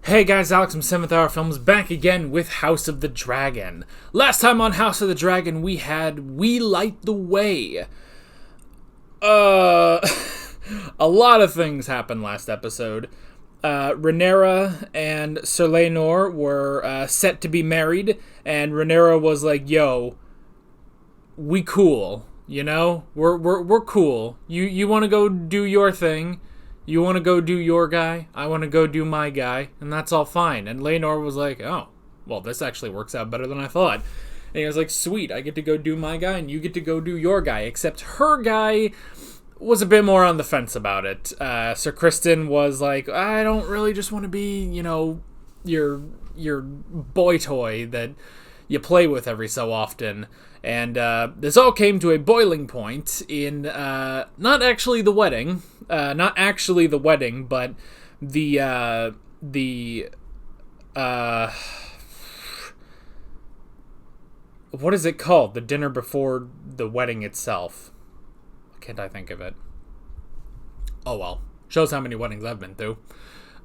Hey guys, Alex from 7th Hour Films back again with House of the Dragon. Last time on House of the Dragon we had We Light the Way. A lot of things happened last episode. Rhaenyra and Sir Laenor were set to be married, and Rhaenyra was like, yo, we cool, you know? We're cool. You want to go do your thing. You want to go do your guy, I want to go do my guy, and that's all fine. And Laenor was like, oh, well, this actually works out better than I thought. And he was like, sweet, I get to go do my guy, and you get to go do your guy. Except her guy was a bit more on the fence about it. Sir Criston was like, I don't really just want to be, you know, your boy toy that you play with every so often. And this all came to a boiling point in not actually the wedding, but the what is it called? The dinner before the wedding itself. Why can't I think of it? Oh well, shows how many weddings I've been through.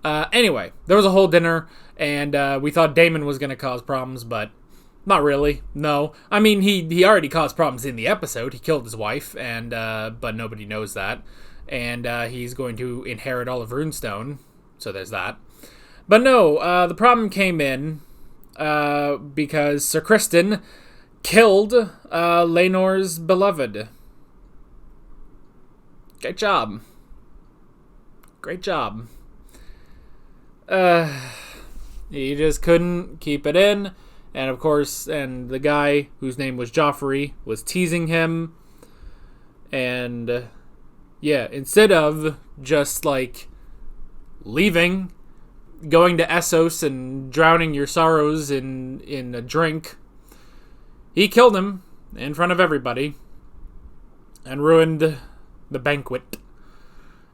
Anyway, there was a whole dinner, and we thought Daemon was going to cause problems, but not really, no. I mean, he already caused problems in the episode. He killed his wife, and but nobody knows that. And he's going to inherit all of Runestone, so there's that. But no, the problem came in because Sir Criston killed Laenor's beloved. Great job. Great job. He just couldn't keep it in. And of course, and the guy whose name was Joffrey was teasing him. And yeah, instead of just like leaving, going to Essos and drowning your sorrows in a drink, he killed him in front of everybody and ruined the banquet.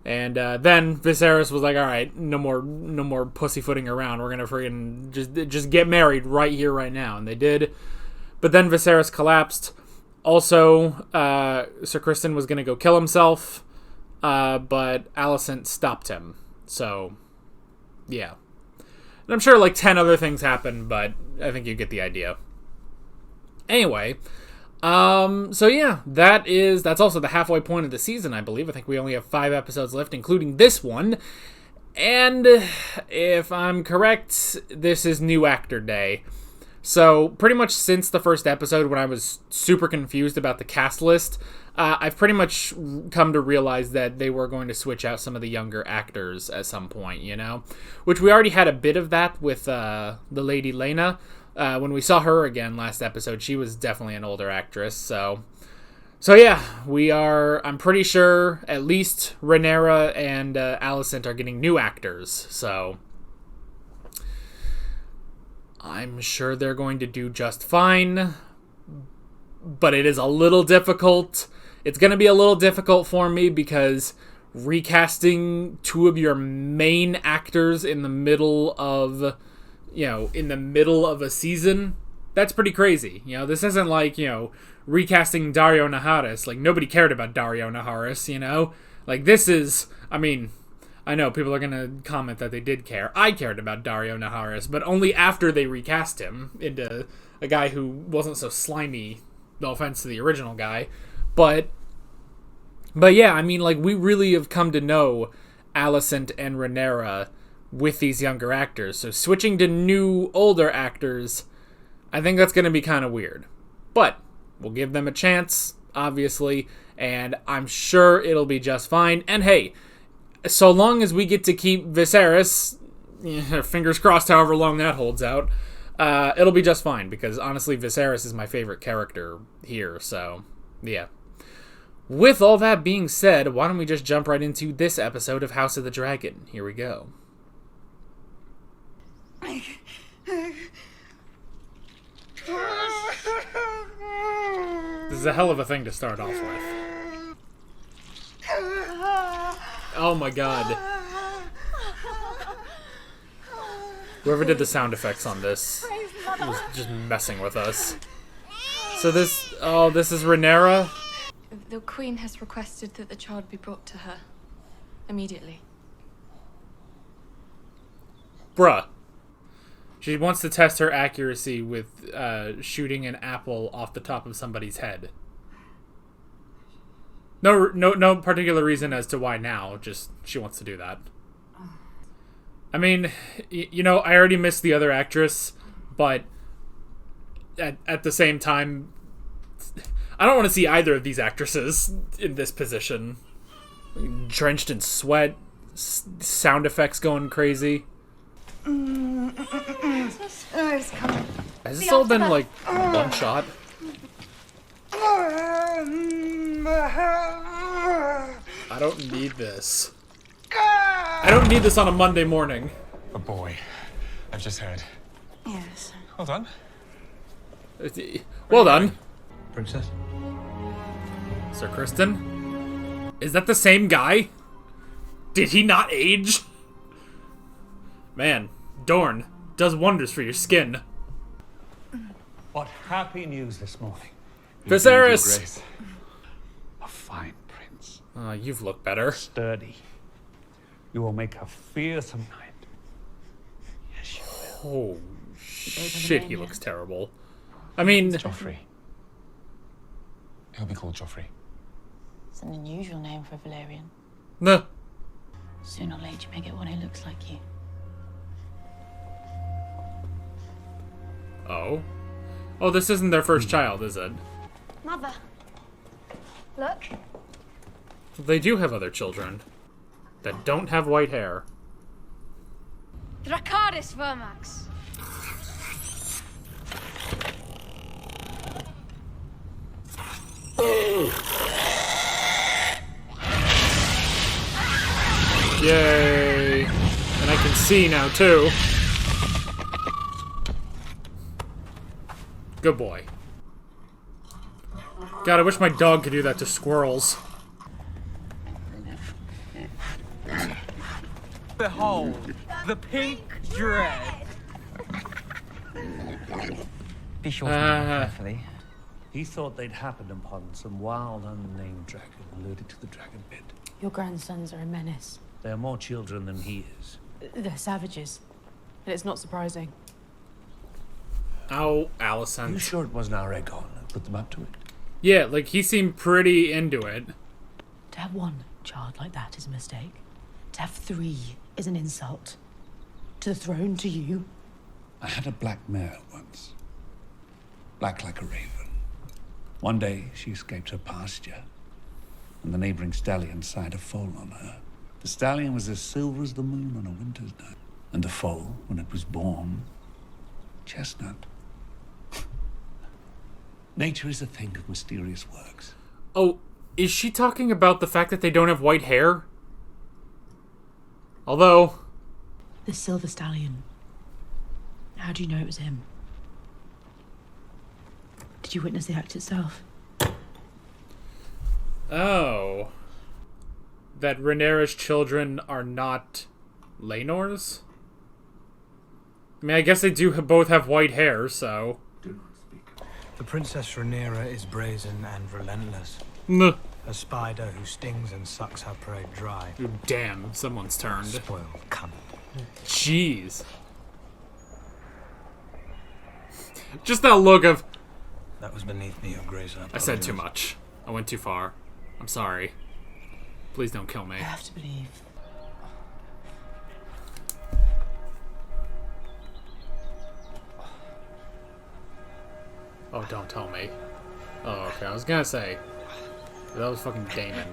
And then Viserys was like, all right, no more pussyfooting around. We're going to friggin' just get married right here, right now. And they did. But then Viserys collapsed. Also, Sir Criston was going to go kill himself. But Alicent stopped him. So, yeah. And I'm sure like 10 other things happened, but I think you get the idea. Anyway, so yeah, that's also the halfway point of the season, I believe. I think we only have 5 episodes left, including this one. And if I'm correct, this is new actor day. So pretty much since the first episode, when I was super confused about the cast list, I've pretty much come to realize that they were going to switch out some of the younger actors at some point, you know? Which we already had a bit of that with the Lady Laena. When we saw her again last episode, she was definitely an older actress, so yeah, I'm pretty sure at least Rhaenyra and Alicent are getting new actors, so I'm sure they're going to do just fine, but it is a little difficult. It's going to be a little difficult for me because recasting 2 of your main actors in the middle of a season, that's pretty crazy. You know, this isn't like, you know, recasting Dario Naharis. Like, nobody cared about Dario Naharis, you know? Like, this is, I mean, I know people are going to comment that they did care. I cared about Dario Naharis, but only after they recast him into a guy who wasn't so slimy, no offense to the original guy. But yeah, I mean, like, we really have come to know Alicent and Rhaenyra with these younger actors. So switching to new, older actors, I think that's going to be kind of weird. But we'll give them a chance, obviously, and I'm sure it'll be just fine. And hey, so long as we get to keep Viserys, fingers crossed however long that holds out, it'll be just fine, because honestly, Viserys is my favorite character here, so yeah. With all that being said, why don't we just jump right into this episode of House of the Dragon? Here we go. This is a hell of a thing to start off with. Oh my god. Whoever did the sound effects on this was just messing with us. So this is Rhaenyra? The Queen has requested that the child be brought to her immediately. Bruh, She wants to test her accuracy with shooting an apple off the top of somebody's head. No particular reason as to why now. Just she wants to do that. I mean, you know, I already missed the other actress, but at the same time, I don't want to see either of these actresses in this position. Drenched in sweat, sound effects going crazy. It's coming. Has this all been, like, one shot? I don't need this. I don't need this on a Monday morning. A boy. I've just heard. Yes. Well done. Well done. Princess? Sir Kristen? Is that the same guy? Did he not age? Man, Dorn does wonders for your skin. What happy news this morning. Viserys! A fine prince. You've looked better. Sturdy. You will make a fearsome knight. Yes, you will. Oh, shit, he looks terrible. I mean... Joffrey. He'll be called Joffrey. It's an unusual name for a Valerian. No. Sooner or later you may get one who looks like you. Oh? Oh, this isn't their first child, is it? Mother. Look. They do have other children that don't have white hair. Dracarys Vermax. Yay! And I can see now, too. Good boy. God, I wish my dog could do that to squirrels. Behold, the pink dread. Be sure to move carefully. He thought they'd happened upon some wild, unnamed dragon alluded to the dragon pit. Your grandsons are a menace. They are more children than he is. They're savages. And it's not surprising. Ow, Are Allison. you sure it wasn't our Aegon who put them up to it? Yeah, like, he seemed pretty into it. To have one child like that is a mistake. To have three is an insult. To the throne, to you. I had a black mare once. Black like a raven. One day, she escaped her pasture, and the neighboring stallion sired a foal on her. The stallion was as silver as the moon on a winter's night, and the foal, when it was born, chestnut. Nature is a thing of mysterious works. Oh, is she talking about the fact that they don't have white hair? Although... The silver stallion. How do you know it was him? Did you witness the act itself? Oh. That Rhaenyra's children are not Laenor's? I mean, I guess they do both have white hair, so... The Princess Rhaenyra is brazen and relentless. Nuh. A spider who stings and sucks her prey dry. Ooh, damn, someone's turned. Spoiled cunt. Jeez. Just that look of... That was beneath me, Your Grace. I said too much. I went too far. I'm sorry. Please don't kill me. I have to believe. Oh, don't tell me. Oh, okay. I was gonna say. That was fucking Daemon.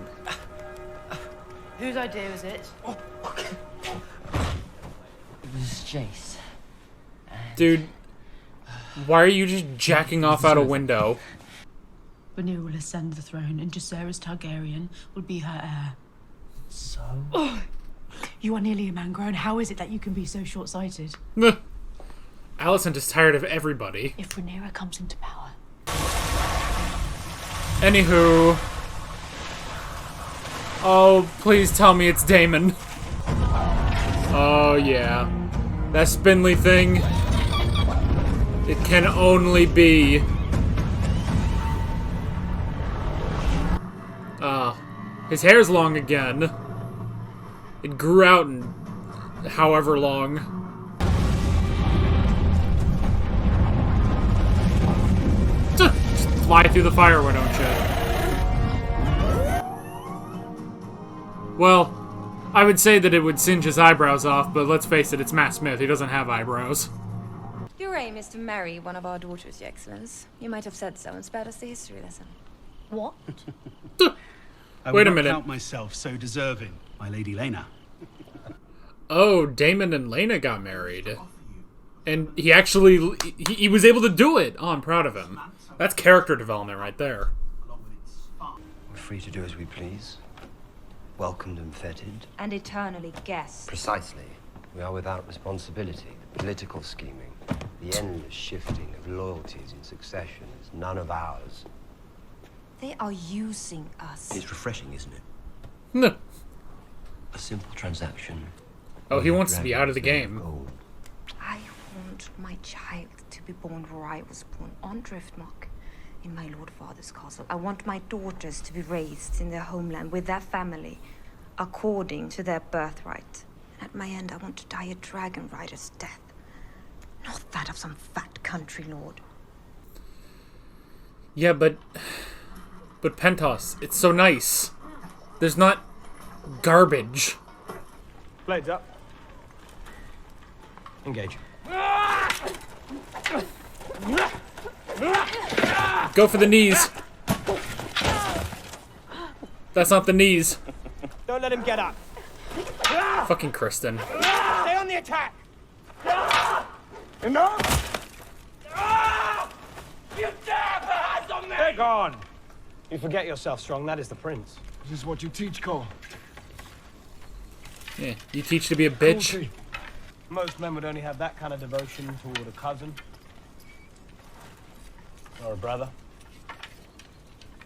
Whose idea was it? It was Jace. Dude, why are you just jacking off out a window? Rhaenyra will ascend the throne, and Jacaerys Targaryen will be her heir. So? You are nearly a man grown. How is it that you can be so short-sighted? Alicent is tired of everybody. If Rhaenyra comes into power... Anywho... Oh, please tell me it's Daemon. Oh, yeah. That spindly thing. It can only be... his hair's long again. It grew out in however long. fly through the fire, why don't you? Well, I would say that it would singe his eyebrows off, but let's face it, it's Matt Smith. He doesn't have eyebrows. Your aim is to marry one of our daughters, Your Excellence. You might have said so and spared us the history lesson. What? Wait a minute. Count myself so deserving, my Lady Lena. Oh, Daemon and Lena got married. And he actually, he was able to do it. Oh, I'm proud of him. That's character development right there. We're free to do as we please. Welcomed and feted. And eternally guessed. Precisely. We are without responsibility. The political scheming, the endless shifting of loyalties in succession is none of ours. They are using us. It's refreshing, isn't it? No. A simple transaction. Oh, he wants to be out of the game. I want my child to be born where I was born, on Driftmark, in my Lord Father's castle. I want my daughters to be raised in their homeland with their family, according to their birthright. And at my end, I want to die a dragon rider's death, not that of some fat country lord. Yeah, but Pentos, it's so nice. There's not garbage. Blades up. Engage. Go for the knees. That's not the knees. Don't let him get up. Fucking Kristen. Stay on the attack. Enough. You dare put hands on me! Take on. You forget yourself, Strong. That is the prince. This is what you teach, Cole. Yeah, you teach to be a bitch. Cruelty. Most men would only have that kind of devotion toward a cousin. Or a brother.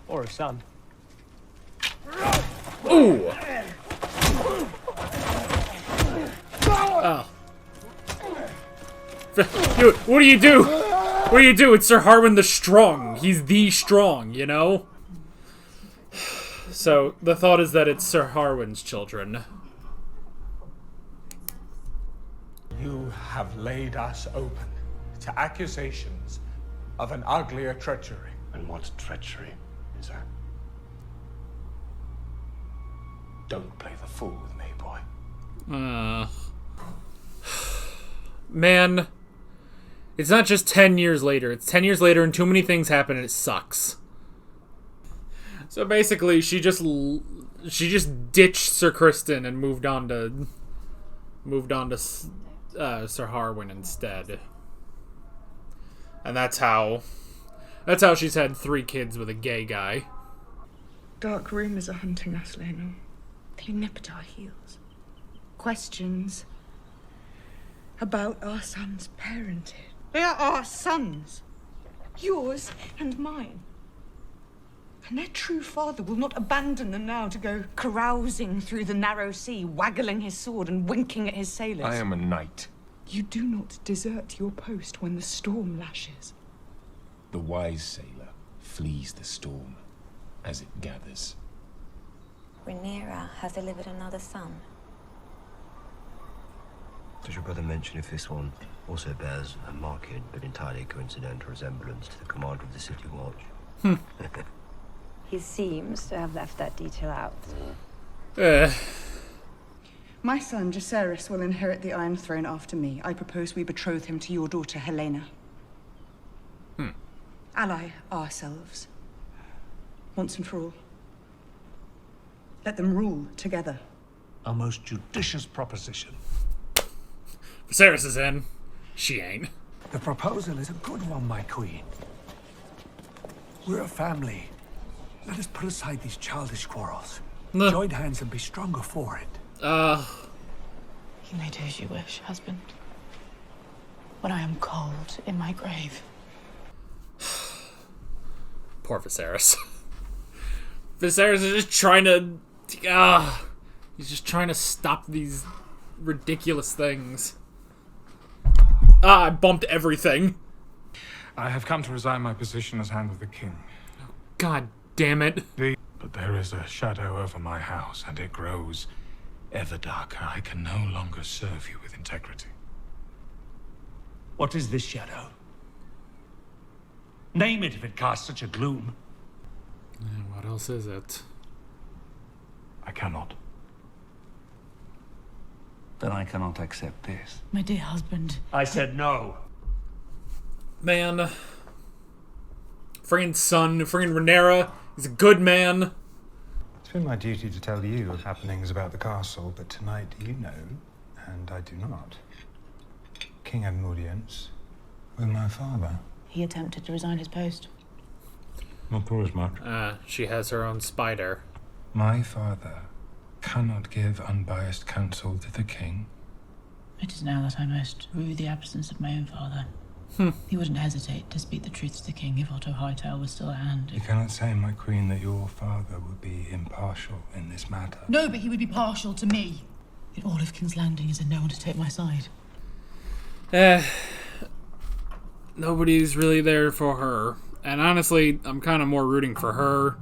Or a son. Ooh! Oh. What do you do? What do you do? It's Sir Harwin the Strong. He's the strong, you know? So, the thought is that it's Sir Harwin's children. You have laid us open to accusations of an uglier treachery. And what treachery is that? Don't play the fool with me, boy. Man, it's not just 10 years later. It's 10 years later and too many things happen and it sucks. So basically, she just ditched Sir Kristen and moved on to Sir Harwin instead. And that's how she's had 3 kids with a gay guy. Dark rumors are hunting us, Lena. They nip at our heels. Questions about our son's parentage. They are our sons. Yours and mine. And their true father will not abandon them now to go carousing through the narrow sea, waggling his sword and winking at his sailors. I am a knight. You do not desert your post when the storm lashes. The wise sailor flees the storm as it gathers. Rhaenyra has delivered another son. Does your brother mention if this one also bears a marked but entirely coincidental resemblance to the commander of the City Watch? He seems to have left that detail out. My son, Jacaerys, will inherit the Iron Throne after me. I propose we betroth him to your daughter, Helena. Ally ourselves. Once and for all. Let them rule together. A most judicious proposition. Viserys is in. She ain't. The proposal is a good one, my queen. We're a family. Let us put aside these childish quarrels. Join hands and be stronger for it. You may do as you wish, husband. When I am cold in my grave. Poor Viserys. Viserys is just trying to... he's just trying to stop these ridiculous things. I bumped everything. I have come to resign my position as Hand of the King. God damn it. But there is a shadow over my house, and it grows ever darker. I can no longer serve you with integrity. What is this shadow? Name it if it casts such a gloom. And what else is it? I cannot. Then I cannot accept this. My dear husband. I said no. Man. Friggin' son, friggin' Rhaenyra. He's a good man. It's been my duty to tell you of happenings about the castle, but tonight you know, and I do not. King had an audience with my father. He attempted to resign his post. Not for as much. She has her own spider. My father cannot give unbiased counsel to the king. It is now that I most rue the absence of my own father. He wouldn't hesitate to speak the truth to the king if Otto Hightower was still at hand. You cannot say, my queen, that your father would be impartial in this matter. No, but he would be partial to me. In all of King's Landing, is there no one to take my side? Nobody's really there for her. And honestly, I'm kind of more rooting for her.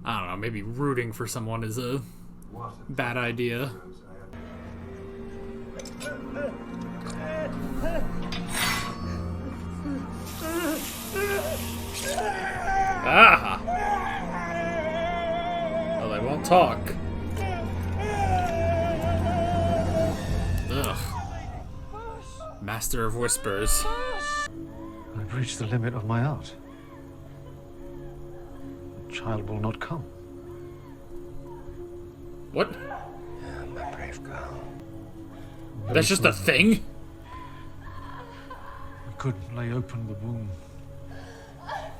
I don't know, maybe rooting for someone is a bad idea. Ah! Well, they won't talk. Ugh. Master of Whispers. I've reached the limit of my art. The child will not come. What? Yeah, my brave girl. That's just a thing? We could lay open the womb.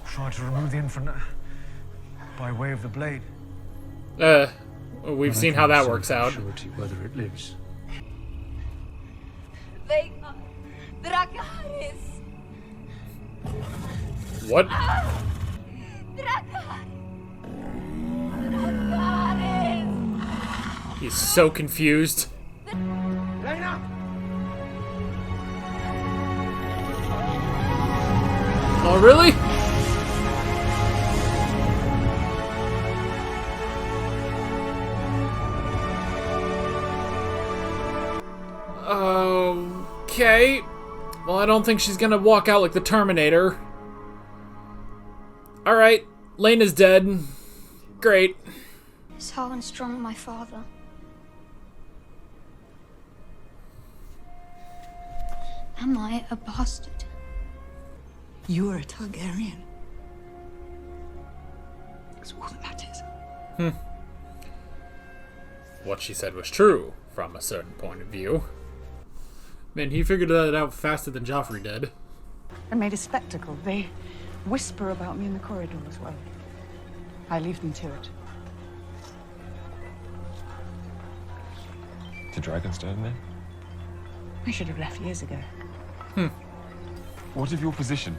Try to remove the infant by way of the blade. We've seen how that works out. Surety whether it lives. Vega, Dracarys. What? He's so confused. Lena! Oh, really? Okay. Well, I don't think she's gonna walk out like the Terminator. Alright, Lena's dead. Great. Is Harwin strong, my father? Am I a bastard? You are a Targaryen. That's all that matters. What she said was true, from a certain point of view. Man, he figured that out faster than Joffrey did. I made a spectacle. They whisper about me in the corridor as well. I leave them to it. To Dragonstone, then? I should have left years ago. What of your position?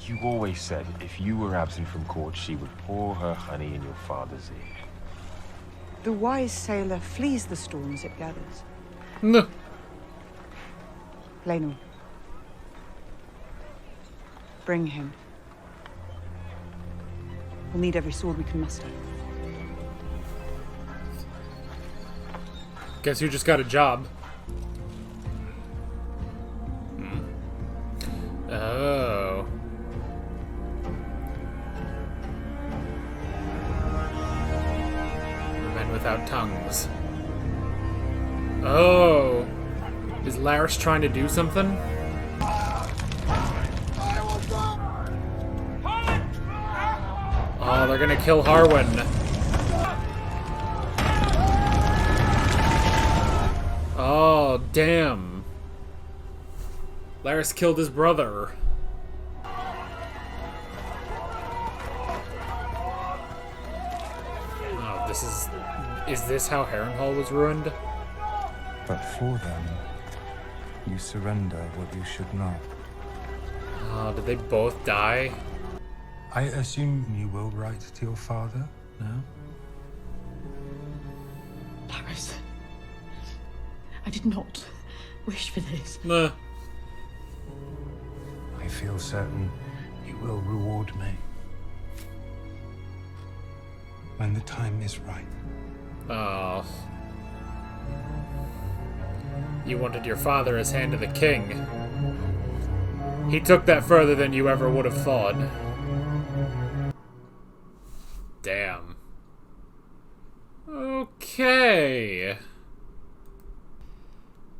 You always said if you were absent from court, she would pour her honey in your father's ear. The wise sailor flees the storms it gathers. No. Laenor. Bring him. We'll need every sword we can muster. Guess who just got a job? Oh. The men without tongues. Oh. Is Laris trying to do something? Oh, they're gonna kill Harwin. Oh, damn. Laris killed his brother. Oh, this is... Is this how Harrenhal was ruined? But for them, you surrender what you should not. Oh, did they both die? I assume you will write to your father now? Laris, I did not wish for this. Nah. I feel certain you will reward me. When the time is right. Oh. You wanted your father as hand of the king. He took that further than you ever would have thought. Damn. Okay.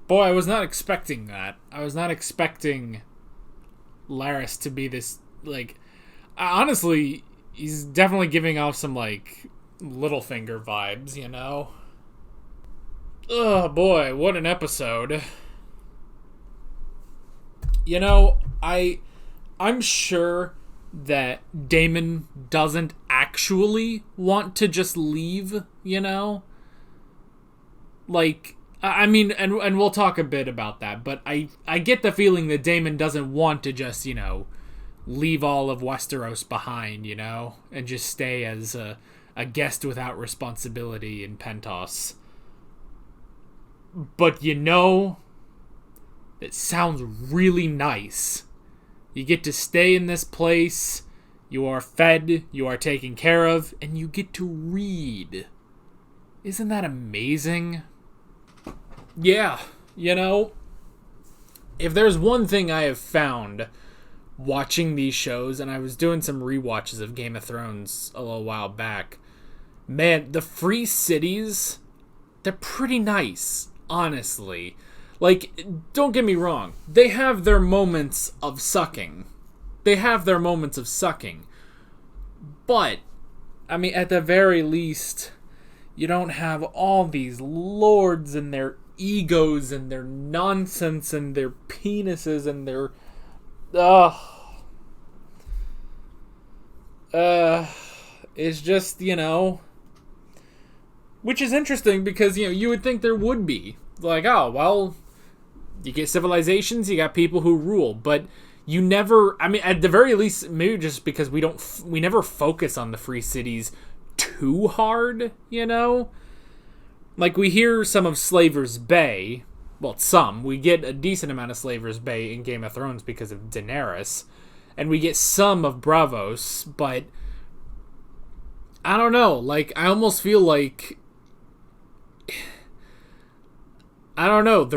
Boy, I was not expecting that. I was not expecting Laris to be this, like... Honestly, he's definitely giving off some, like, Littlefinger vibes, you know? Oh, boy, what an episode. You know, I'm sure that Daemon doesn't actually want to just leave, you know? Like, I mean, and we'll talk a bit about that, but I get the feeling that Daemon doesn't want to just, you know, leave all of Westeros behind, you know? And just stay as a guest without responsibility in Pentos. But, you know, it sounds really nice. You get to stay in this place, you are fed, you are taken care of, and you get to read. Isn't that amazing? Yeah, you know, if there's one thing I have found watching these shows, and I was doing some rewatches of Game of Thrones a little while back, man, the free cities, they're pretty nice, honestly. Like, don't get me wrong, they have their moments of sucking. But, I mean, at the very least, you don't have all these lords and their egos and their nonsense and their penises and their... it's just, you know... Which is interesting because, you know, you would think there would be. Like, oh, well... You get civilizations, you got people who rule, but you never, I mean, at the very least, maybe just because we never focus on the free cities too hard, you know? Like, we hear some of Slaver's Bay, well, we get a decent amount of Slaver's Bay in Game of Thrones because of Daenerys, and we get some of Braavos, but I don't know, like, I almost feel like, I don't know,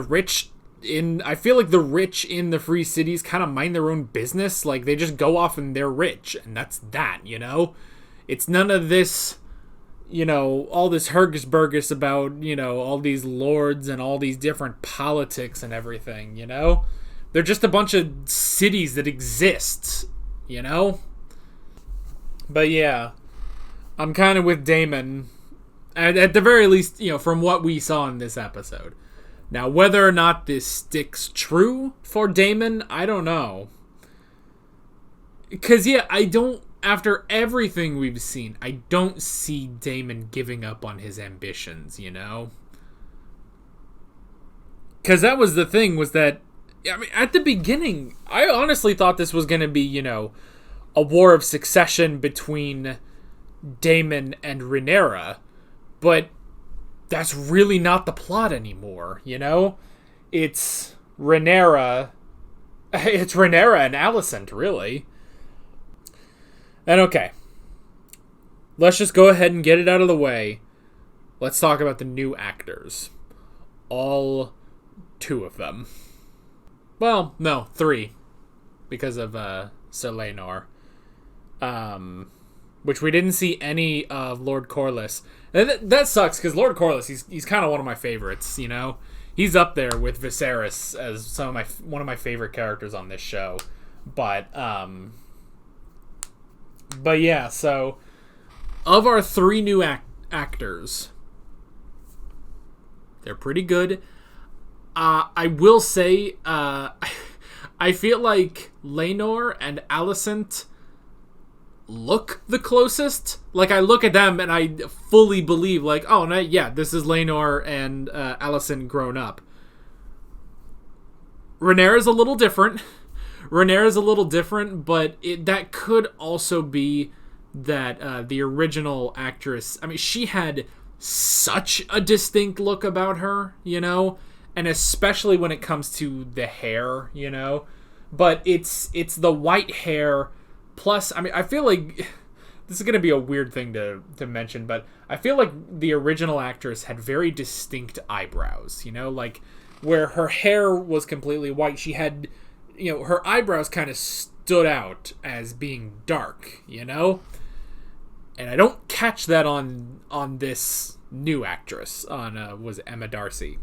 I feel like the rich in the free cities kind of mind their own business. Like, they just go off and they're rich, and that's that, you know? It's none of this, you know, all this hurgus-burgus about, you know, all these lords and all these different politics and everything, you know? They're just a bunch of cities that exist, you know? But yeah, I'm kind of with Daemon, at the very least, you know, from what we saw in this episode. Now, whether or not this sticks true for Daemon, I don't know. Because, yeah, after everything we've seen, I don't see Daemon giving up on his ambitions, you know? Because that was the thing, was that, I mean, at the beginning, I honestly thought this was going to be, you know, a war of succession between Daemon and Rhaenyra. But that's really not the plot anymore, you know? It's Rhaenyra and Alicent, really. And okay, let's just go ahead and get it out of the way. Let's talk about the new actors. All 2 of them. Well, no, 3. Because of Ser Laenor. Which we didn't see any of Lord Corlys. And that sucks, because Lord Corlys, he's kind of one of my favorites, you know? He's up there with Viserys as one of my favorite characters on this show. But yeah, so of our 3 new actors, they're pretty good. I will say, I feel like Laenor and Alicent look the closest. Like, I look at them and I fully believe, like, oh, no, yeah, this is Laenor and Alicent grown up. Rhaenyra's a little different. But that could also be that the original actress, I mean, she had such a distinct look about her, you know? And especially when it comes to the hair, you know? But it's the white hair. Plus, I mean, I feel like this is going to be a weird thing to mention, but I feel like the original actress had very distinct eyebrows, you know, like where her hair was completely white. She had her eyebrows kind of stood out as being dark, And I don't catch that on this new actress, was Emma Darcy.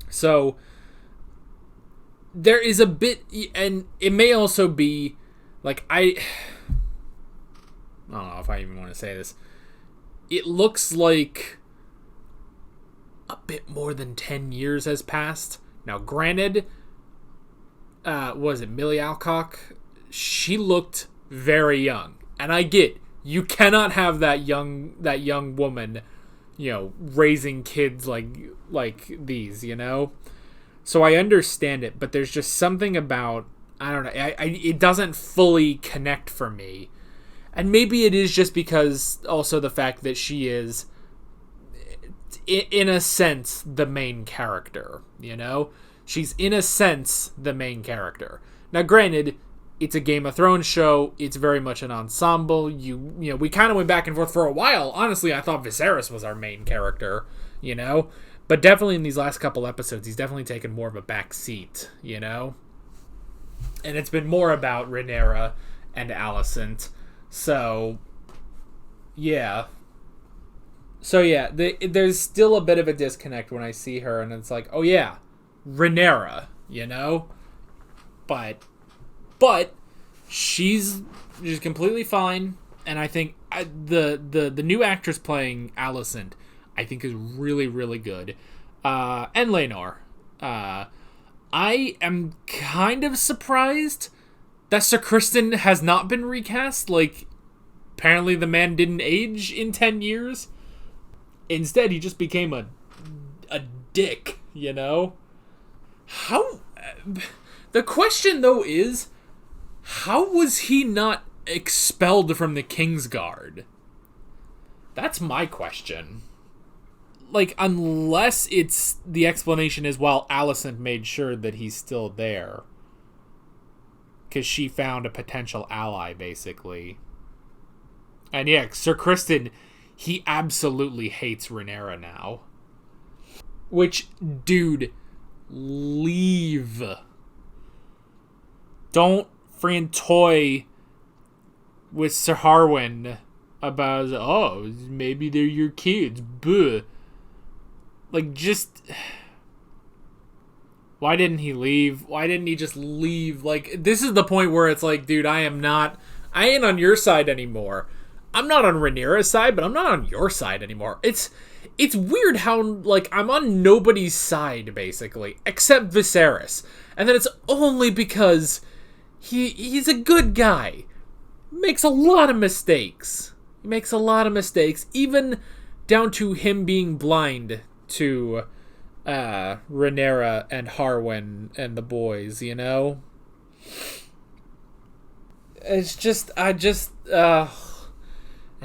So there is a bit, and it may also be, like, I don't know if I even want to say this. It looks like a bit more than 10 years has passed. Now, granted, was it Millie Alcock? She looked very young. And I get, you cannot have that young woman, raising kids like these, So I understand it, but there's just something about, I don't know, it doesn't fully connect for me. And maybe it is just because also the fact that she is, in a sense, the main character, She's, in a sense, the main character. Now, granted, it's a Game of Thrones show. It's very much an ensemble. We kind of went back and forth for a while. Honestly, I thought Viserys was our main character, But definitely in these last couple episodes, he's definitely taken more of a back seat, And it's been more about Rhaenyra and Alicent. So, yeah. There's still a bit of a disconnect when I see her, and it's like, oh yeah, Rhaenyra, But she's completely fine, and I think the new actress playing Alicent, I think, is really, really good. And Laenor. I am kind of surprised that Sir Criston has not been recast. Like, apparently the man didn't age in 10 years. Instead, he just became a dick, How... The question, though, is, how was he not expelled from the Kingsguard? That's my question. Like, unless it's... The explanation is, well, Alicent made sure that he's still there. Because she found a potential ally, basically. And yeah, Sir Criston, he absolutely hates Rhaenyra now. Which, dude, leave. Don't friend toy with Sir Harwin about, oh, maybe they're your kids. Buh. Like, just... Why didn't he leave? Why didn't he just leave? Like, this is the point where it's like, dude, I ain't on your side anymore. I'm not on Rhaenyra's side, but I'm not on your side anymore. It's weird how, like, I'm on nobody's side, basically, except Viserys. And then it's only because he's a good guy. Makes a lot of mistakes. He makes a lot of mistakes, even down to him being blind to Rhaenyra and Harwin and the boys, It's just, and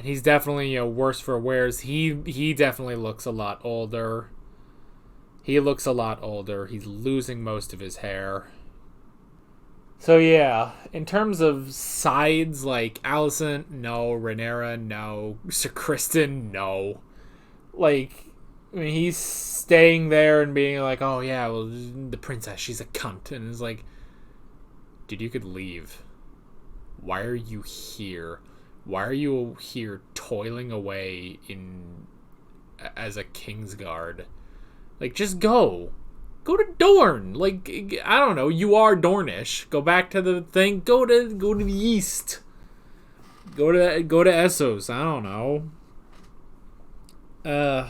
he's definitely, worse for wears. He definitely looks a lot older. He's losing most of his hair. So yeah, in terms of sides, like Alicent, no. Rhaenyra, no. Sir Criston, no. Like, I mean, he's staying there and being like, oh yeah, well, the princess, she's a cunt. And it's like, dude, you could leave. Why are you here? Why are you here toiling away as a Kingsguard? Like, just go. Go to Dorne. Like, I don't know. You are Dornish. Go back to the thing. Go to the east. Go to Essos. I don't know.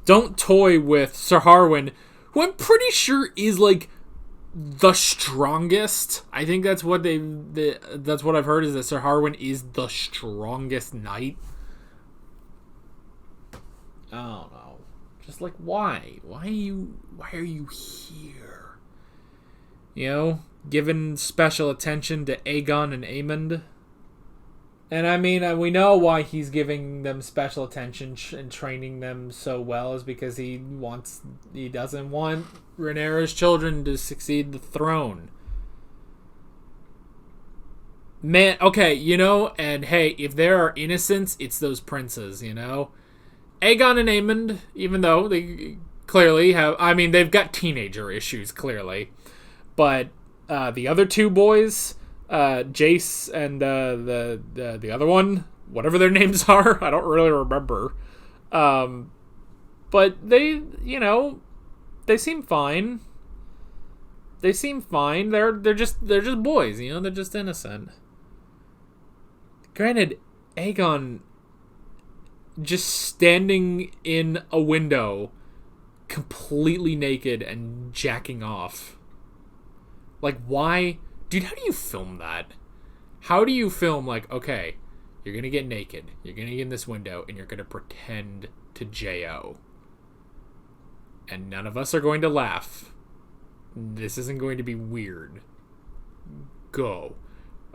Don't toy with Sir Harwin, who I'm pretty sure is, like, the strongest. I think that's what that's what I've heard, is that Sir Harwin is the strongest knight. I don't know. Just like, why? Why are you here? Given special attention to Aegon and Aemond. And I mean, we know why he's giving them special attention and training them so well, is because he doesn't want Rhaenyra's children to succeed the throne. Man, okay, and hey, if there are innocents, it's those princes, Aegon and Aemond, even though they clearly have, I mean, they've got teenager issues, clearly. But the other two boys, Jace and the other one, whatever their names are, I don't really remember. But they, you know, they seem fine. They seem fine. They're just boys, you know. They're just innocent. Granted, Aegon just standing in a window, completely naked and jacking off. Like, why? Dude, how do you film that? How do you film, like, okay, you're going to get naked, you're going to get in this window, and you're going to pretend to J.O. And none of us are going to laugh. This isn't going to be weird. Go.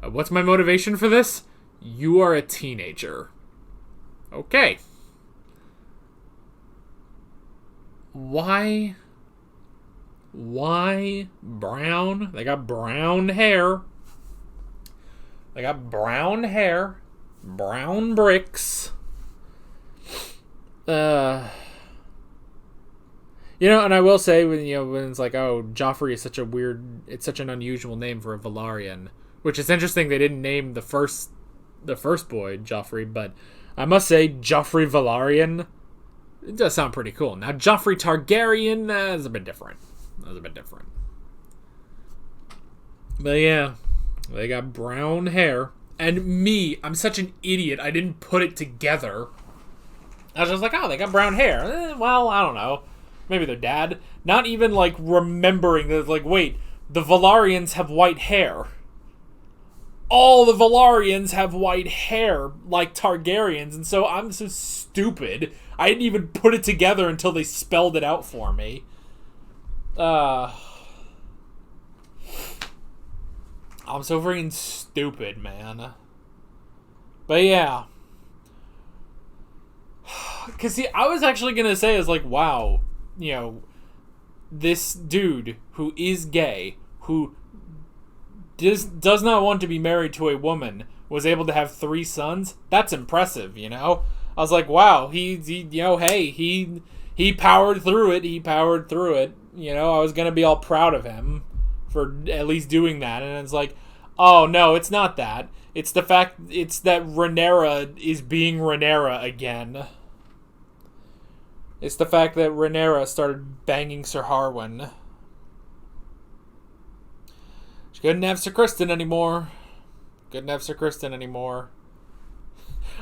What's my motivation for this? You are a teenager. Okay. Why brown? They got brown hair. They got brown hair. Brown bricks. You know, and I will say, when it's like, oh, Joffrey is such an unusual name for a Velaryon, which is interesting. They didn't name the first boy Joffrey, but I must say, Joffrey Velaryon, it does sound pretty cool. Now, Joffrey Targaryen is a bit different. But yeah, they got brown hair. And me, I'm such an idiot, I didn't put it together. I was just like, oh, they got brown hair. Well, I don't know. Maybe their dad. Not even, like, remembering that, like, wait, the Velaryons have white hair. All the Velaryons have white hair, like Targaryens, and so I'm so stupid. I didn't even put it together until they spelled it out for me. I'm so freaking stupid, man. But yeah. Because, see, I was actually going to say, is like, wow, you know, this dude who is gay, who does not want to be married to a woman, was able to have 3 sons. That's impressive, you know? I was like, wow, he you know, hey, he powered through it. You know, I was going to be all proud of him for at least doing that. And it's like, oh, no, it's not that. It's that Rhaenyra is being Rhaenyra again. It's the fact that Rhaenyra started banging Sir Harwin. She couldn't have Sir Criston anymore.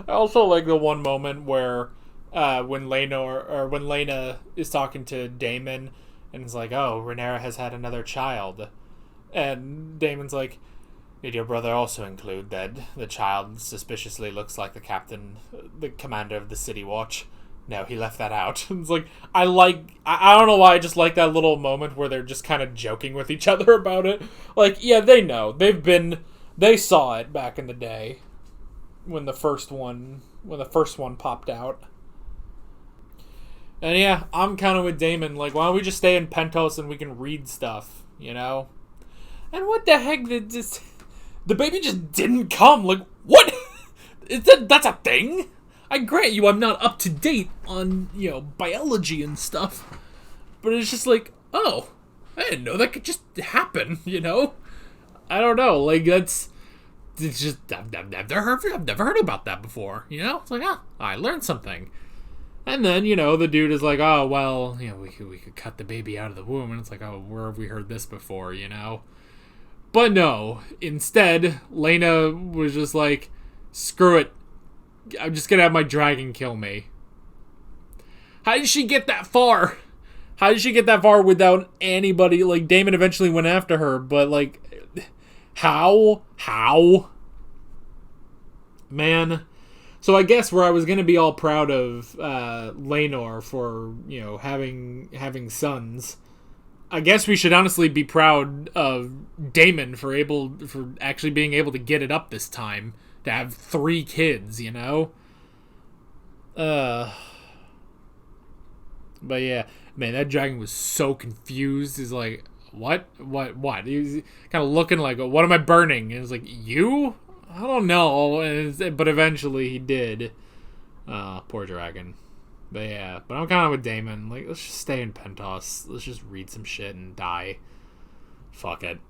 I also like the one moment where when Laena is talking to Daemon and it's like, oh, Rhaenyra has had another child. And Daemon's like, did your brother also include that the child suspiciously looks like the commander of the City Watch? No, he left that out. It's like, I don't know why, I just like that little moment where they're just kind of joking with each other about it. Like, yeah, they know. They saw it back in the day when the first one popped out. And yeah, I'm kind of with Daemon. Like, why don't we just stay in Pentos and we can read stuff, you know? And what the heck, the baby just didn't come. Like, what? That's a thing? I grant you I'm not up to date on, you know, biology and stuff. But it's just like, oh, I didn't know that could just happen, you know? I don't know, like, it's just, I've never heard about that before, you know? It's like, I learned something. And then, you know, the dude is like, oh, well, you know, we could cut the baby out of the womb. And it's like, oh, where have we heard this before, you know? But no, instead, Laena was just like, screw it. I'm just gonna have my dragon kill me. How did she get that far? Without anybody? Like, Daemon eventually went after her, but, like, how? Man. So I guess where I was gonna be all proud of Laenor for, you know, having sons, I guess we should honestly be proud of Daemon for actually being able to get it up this time. To have 3 kids, you know? But yeah, man, that dragon was so confused. He's like, what? He was kind of looking like, what am I burning? And it's like, you? I don't know. But eventually he did. Poor dragon. But yeah, but I'm kind of with Daemon. Like, let's just stay in Pentos. Let's just read some shit and die. Fuck it.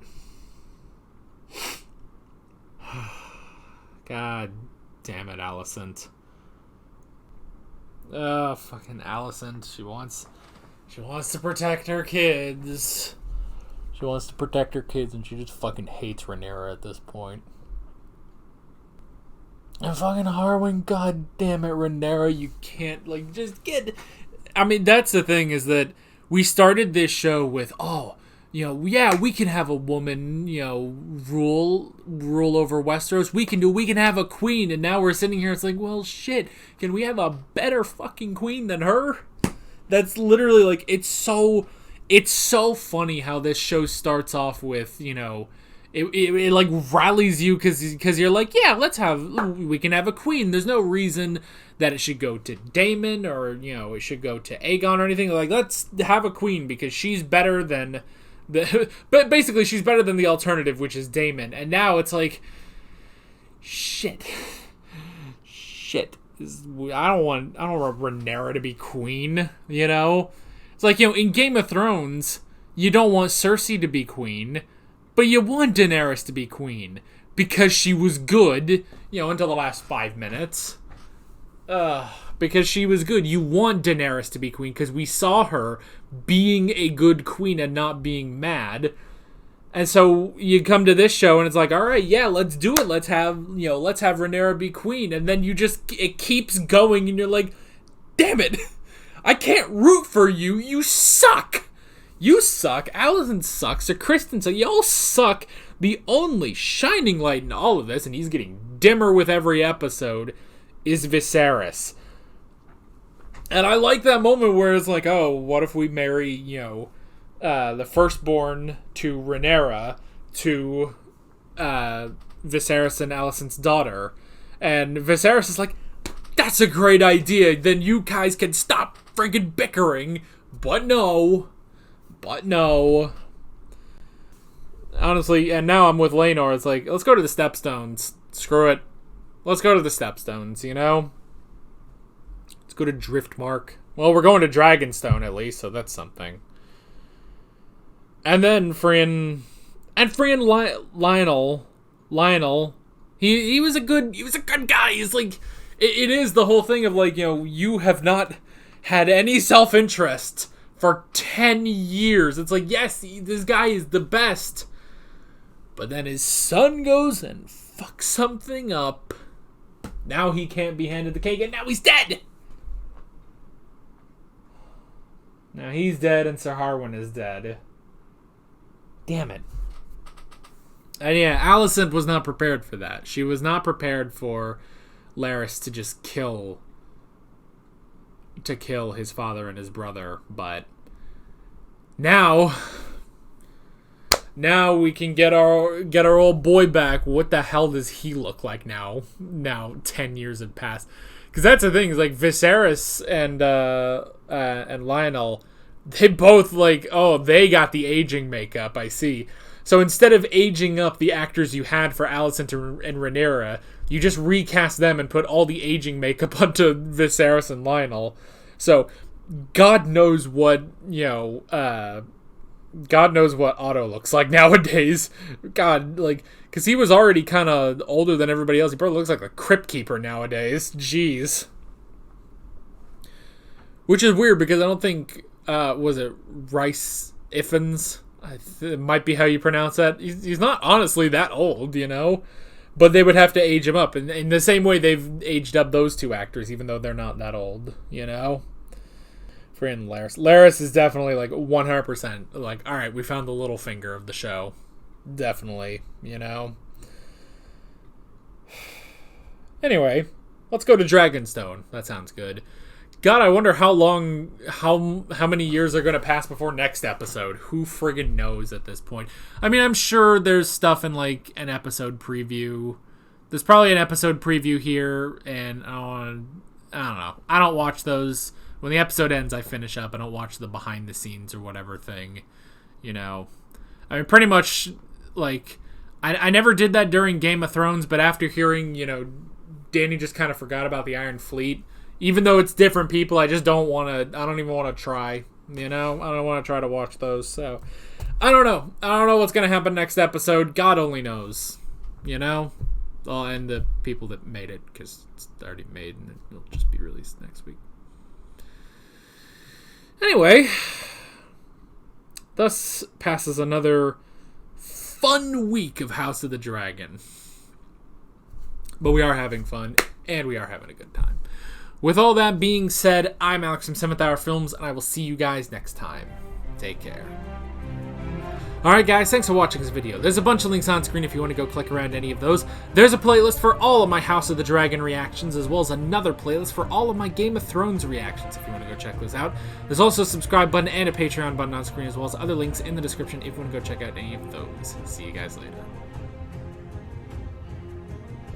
God damn it, Alicent. Fucking Alicent. She wants to protect her kids. She wants to protect her kids, and she just fucking hates Rhaenyra at this point. And fucking Harwin, god damn it, Rhaenyra, you can't, like, just get... I mean, that's the thing, is that we started this show with, yeah, we can have a woman, rule over Westeros. We can have a queen, and now we're sitting here, it's like, well, shit, can we have a better fucking queen than her? That's literally, like, it's so funny how this show starts off with, it like rallies you because you're like, yeah, we can have a queen. There's no reason that it should go to Daemon or, it should go to Aegon or anything. Like, let's have a queen because she's better than but basically she's better than the alternative, which is Daemon. And now it's like, shit. I don't want Rhaenyra to be queen, It's like, in Game of Thrones, you don't want Cersei to be queen, but you want Daenerys to be queen because she was good, until the last 5 minutes. Because she was good. You want Daenerys to be queen because we saw her being a good queen and not being mad. And so you come to this show and it's like, all right, yeah, let's do it. Let's have Rhaenyra be queen. And then it keeps going and you're like, damn it. I can't root for you. You suck. You suck. Alicent sucks. Sir Kristen sucks. Y'all suck. The only shining light in all of this, and he's getting dimmer with every episode, is Viserys. And I like that moment where it's like, oh, what if we marry, the firstborn to Rhaenyra to Viserys and Alicent's daughter. And Viserys is like, that's a great idea. Then you guys can stop friggin' bickering. But no. Honestly, and now I'm with Laenor. It's like, let's go to the Stepstones. Screw it. Let's go to the Stepstones, Let's go to Driftmark. Well, we're going to Dragonstone at least, so that's something. And then Lionel, he was a good guy. He's like, it is the whole thing of like, you have not had any self-interest for 10 years. It's like, yes, this guy is the best. But then his son goes and fucks something up. Now he can't be handed the cake, and now he's dead! Now he's dead, and Sir Harwin is dead. Damn it. And yeah, Alicent was not prepared for that. She was not prepared for Larys to just kill his father and his brother, but now we can get our old boy back. What the hell does he look like now? Now 10 years have passed. Because that's the thing, is like Viserys and Lionel, they both they got the aging makeup, I see. So instead of aging up the actors you had for Alicent and Rhaenyra, you just recast them and put all the aging makeup onto Viserys and Lionel. So God knows what, God knows what Otto looks like nowadays. God, because he was already kind of older than everybody else. He probably looks like a crypt keeper nowadays. Jeez. Which is weird because I don't think, was it Rhys Ifans? It might be how you pronounce that. He's not honestly that old, But they would have to age him up. In the same way they've aged up those two actors, even though they're not that old, Friend Larys. Larys is definitely 100% all right, we found the little finger of the show. Definitely, Anyway, let's go to Dragonstone. That sounds good. God, I wonder how many years are going to pass before next episode. Who friggin' knows at this point? I mean, I'm sure there's stuff in an episode preview. There's probably an episode preview here, and I don't know. I don't watch those. When the episode ends, I finish up. I don't watch the behind the scenes or whatever thing, I mean, pretty much, I never did that during Game of Thrones, but after hearing, Danny just kind of forgot about the Iron Fleet. Even though it's different people, I just don't even want to try, I don't want to try to watch those, so. I don't know. I don't know what's going to happen next episode. God only knows, Oh, and the people that made it, because it's already made and it'll just be released next week. Anyway, thus passes another fun week of House of the Dragon. But we are having fun, and we are having a good time. With all that being said, I'm Alex from 7th Hour Films, and I will see you guys next time. Take care. Alright guys, thanks for watching this video. There's a bunch of links on screen if you want to go click around any of those. There's a playlist for all of my House of the Dragon reactions, as well as another playlist for all of my Game of Thrones reactions if you want to go check those out. There's also a subscribe button and a Patreon button on screen, as well as other links in the description if you want to go check out any of those. See you guys later.